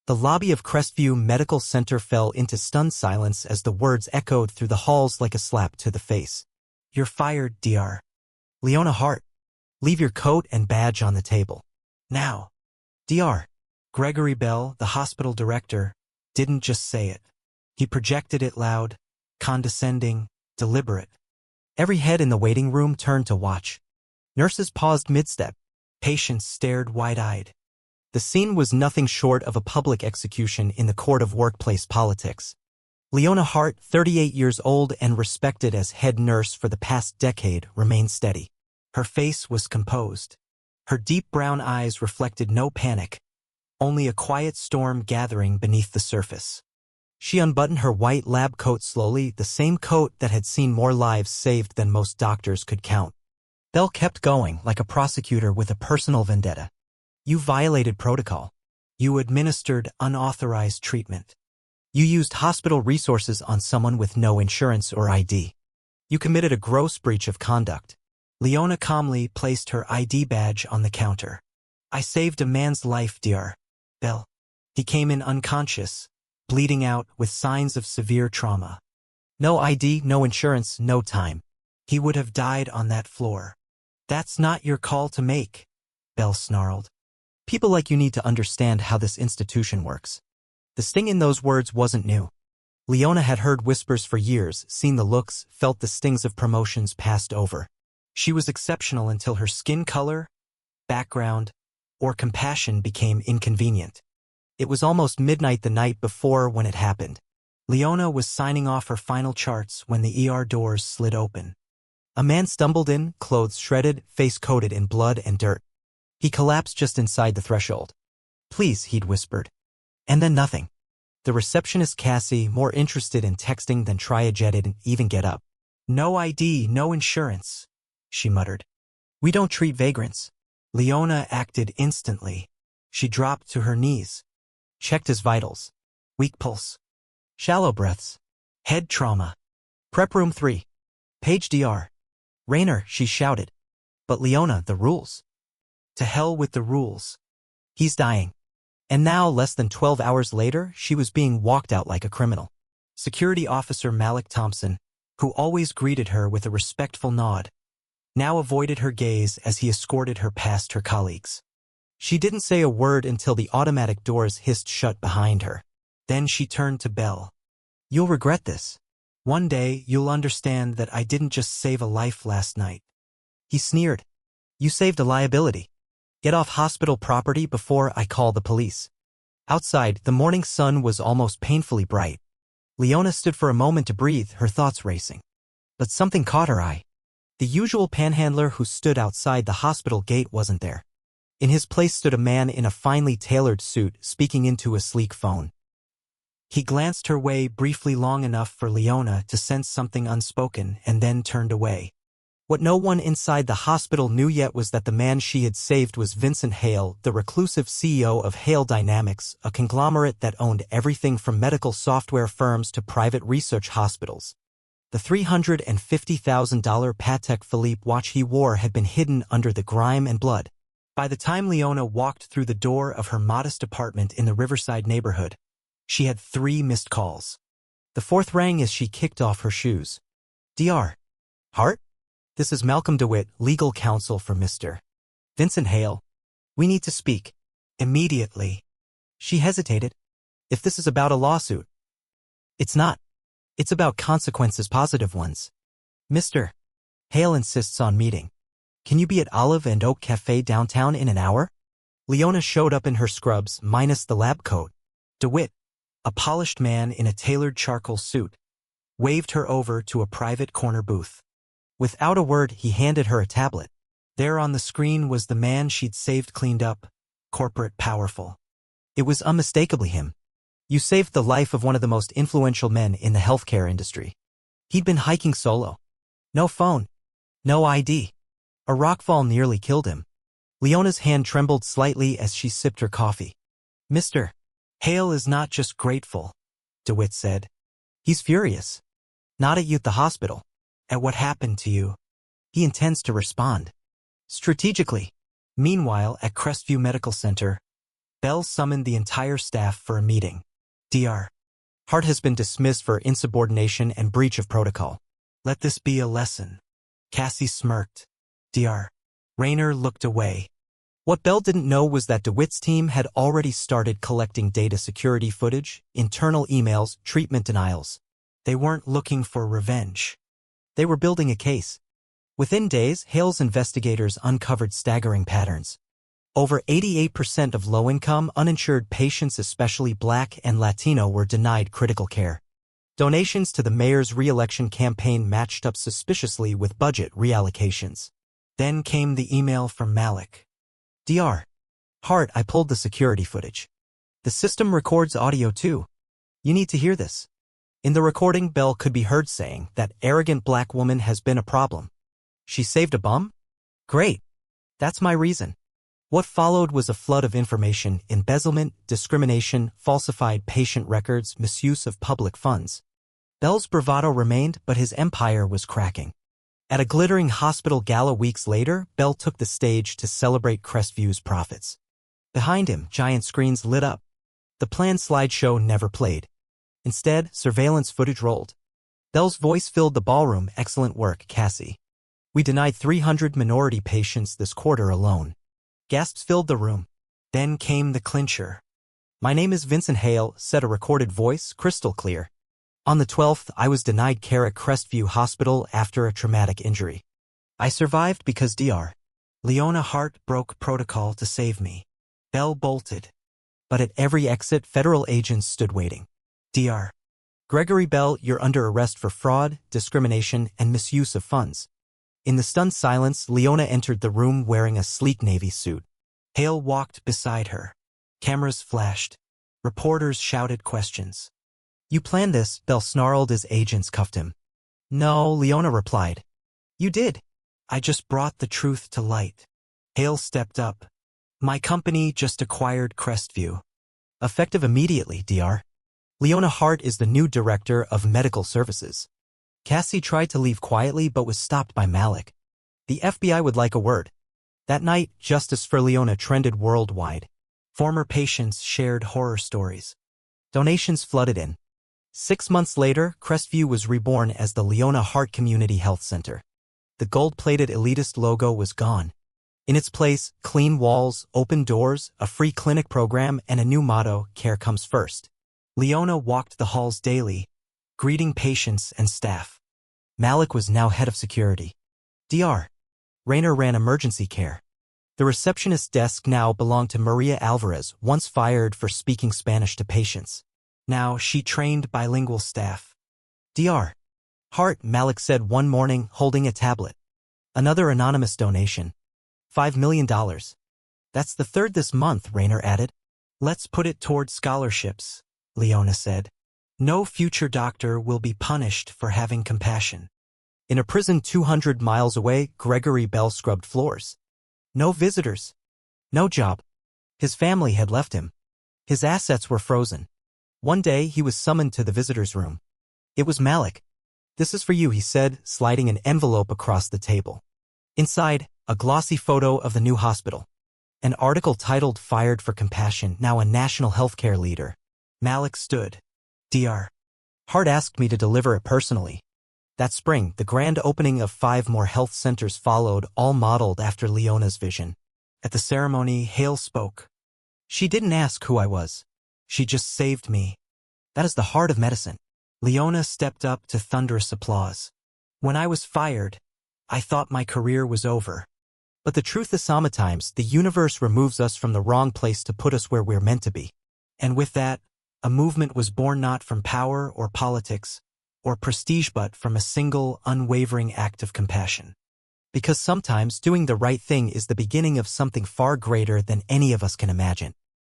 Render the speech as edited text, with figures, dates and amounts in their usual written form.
The lobby of Crestview Medical Center fell into stunned silence as the words echoed through the halls like a slap to the face. "You're fired, Dr. Leona Hart. Leave your coat and badge on the table. Now." Dr. Gregory Bell, the hospital director, didn't just say it. He projected it loud, condescending, deliberate. Every head in the waiting room turned to watch. Nurses paused mid-step. Patients stared wide-eyed. The scene was nothing short of a public execution in the court of workplace politics. Leona Hart, 38 years old and respected as head nurse for the past decade, remained steady. Her face was composed. Her deep brown eyes reflected no panic, only a quiet storm gathering beneath the surface. She unbuttoned her white lab coat slowly, the same coat that had seen more lives saved than most doctors could count. Bell kept going, like a prosecutor with a personal vendetta. "You violated protocol. You administered unauthorized treatment. You used hospital resources on someone with no insurance or ID. You committed a gross breach of conduct." Leona calmly placed her ID badge on the counter. "I saved a man's life, Dr. Bell. He came in unconscious, bleeding out with signs of severe trauma. No ID, no insurance, no time. He would have died on that floor." "That's not your call to make," Bell snarled. "People like you need to understand how this institution works." The sting in those words wasn't new. Leona had heard whispers for years, seen the looks, felt the stings of promotions passed over. She was exceptional until her skin color, background, or compassion became inconvenient. It was almost midnight the night before when it happened. Leona was signing off her final charts when the ER doors slid open. A man stumbled in, clothes shredded, face coated in blood and dirt. He collapsed just inside the threshold. "Please," he'd whispered. And then nothing. The receptionist Cassie, more interested in texting than Triajet, didn't even get up. "No ID, no insurance," she muttered. "We don't treat vagrants." Leona acted instantly. She dropped to her knees, checked his vitals. Weak pulse. Shallow breaths. Head trauma. "Prep room 3. Page Dr. Rayner," she shouted. "But Leona, the rules." "To hell with the rules. He's dying." And now, less than 12 hours later, she was being walked out like a criminal. Security officer Malik Thompson, who always greeted her with a respectful nod, now avoided her gaze as he escorted her past her colleagues. She didn't say a word until the automatic doors hissed shut behind her. Then she turned to Bell. "You'll regret this. One day, you'll understand that I didn't just save a life last night." He sneered. "You saved a liability. Get off hospital property before I call the police." Outside, the morning sun was almost painfully bright. Leona stood for a moment to breathe, her thoughts racing. But something caught her eye. The usual panhandler who stood outside the hospital gate wasn't there. In his place stood a man in a finely tailored suit, speaking into a sleek phone. He glanced her way briefly, long enough for Leona to sense something unspoken, and then turned away. What no one inside the hospital knew yet was that the man she had saved was Vincent Hale, the reclusive CEO of Hale Dynamics, a conglomerate that owned everything from medical software firms to private research hospitals. The $350,000 Patek Philippe watch he wore had been hidden under the grime and blood. By the time Leona walked through the door of her modest apartment in the Riverside neighborhood, she had 3 missed calls. The 4th rang as she kicked off her shoes. "Dr. Hart? This is Malcolm DeWitt, legal counsel for Mr. Vincent Hale. We need to speak. Immediately." She hesitated. "If this is about a lawsuit." "It's not. It's about consequences, positive ones. Mr. Hale insists on meeting. Can you be at Olive and Oak Cafe downtown in an hour?" Leona showed up in her scrubs, minus the lab coat. DeWitt, a polished man in a tailored charcoal suit, waved her over to a private corner booth. Without a word, he handed her a tablet. There on the screen was the man she'd saved, cleaned up, corporate, powerful. It was unmistakably him. "You saved the life of one of the most influential men in the healthcare industry." He'd been hiking solo. No phone. No ID. A rockfall nearly killed him. Leona's hand trembled slightly as she sipped her coffee. "Mr. Hale is not just grateful," DeWitt said. "He's furious. Not at you at the hospital. At what happened to you. He intends to respond. Strategically." Meanwhile, at Crestview Medical Center, Bell summoned the entire staff for a meeting. Dr. Hart has been dismissed for insubordination and breach of protocol. Let this be a lesson. Cassie smirked. Dr. Rayner looked away. What Bell didn't know was that DeWitt's team had already started collecting data security footage, internal emails, treatment denials. They weren't looking for revenge. They were building a case. Within days, Hale's investigators uncovered staggering patterns. Over 88% of low-income, uninsured patients, especially Black and Latino, were denied critical care. Donations to the mayor's re-election campaign matched up suspiciously with budget reallocations. Then came the email from Malik. Dr. Hart, I pulled the security footage. The system records audio too. You need to hear this. In the recording, Bell could be heard saying that arrogant Black woman has been a problem. She saved a bum? Great. That's my reason. What followed was a flood of information: embezzlement, discrimination, falsified patient records, misuse of public funds. Bell's bravado remained, but his empire was cracking. At a glittering hospital gala weeks later, Bell took the stage to celebrate Crestview's profits. Behind him, giant screens lit up. The planned slideshow never played. Instead, surveillance footage rolled. Bell's voice filled the ballroom. Excellent work, Cassie. We denied 300 minority patients this quarter alone. Gasps filled the room. Then came the clincher. My name is Vincent Hale, said a recorded voice, crystal clear. On the 12th, I was denied care at Crestview Hospital after a traumatic injury. I survived because Dr. Leona Hart broke protocol to save me. Bell bolted. But at every exit, federal agents stood waiting. Dr. Gregory Bell, you're under arrest for fraud, discrimination, and misuse of funds. In the stunned silence, Leona entered the room wearing a sleek navy suit. Hale walked beside her. Cameras flashed. Reporters shouted questions. You planned this, Bell snarled as agents cuffed him. No, Leona replied. You did. I just brought the truth to light. Hale stepped up. My company just acquired Crestview. Effective immediately, Dr. Leona Hart is the new director of medical services. Cassie tried to leave quietly but was stopped by Malik. The FBI would like a word. That night, justice for Leona trended worldwide. Former patients shared horror stories. Donations flooded in. 6 months later, Crestview was reborn as the Leona Hart Community Health Center. The gold-plated elitist logo was gone. In its place, clean walls, open doors, a free clinic program, and a new motto, care comes first. Leona walked the halls daily, greeting patients and staff. Malik was now head of security. Dr. Rayner ran emergency care. The receptionist desk now belonged to Maria Alvarez, once fired for speaking Spanish to patients. Now she trained bilingual staff. Dr. Hart, Malik said one morning, holding a tablet. Another anonymous donation. $5 million. That's the third this month, Rayner added. Let's put it toward scholarships, Leona said. No future doctor will be punished for having compassion. In a prison 200 miles away, Gregory Bell scrubbed floors. No visitors. No job. His family had left him. His assets were frozen. One day, he was summoned to the visitor's room. It was Malik. This is for you, he said, sliding an envelope across the table. Inside, a glossy photo of the new hospital. An article titled Fired for Compassion, now a national healthcare leader. Malik stood. Dr. Hart asked me to deliver it personally. That spring, the grand opening of 5 more health centers followed, all modeled after Leona's vision. At the ceremony, Hale spoke. She didn't ask who I was. She just saved me. That is the heart of medicine. Leona stepped up to thunderous applause. When I was fired, I thought my career was over. But the truth is sometimes the universe removes us from the wrong place to put us where we're meant to be. And with that, a movement was born not from power or politics or prestige but from a single, unwavering act of compassion. Because sometimes doing the right thing is the beginning of something far greater than any of us can imagine.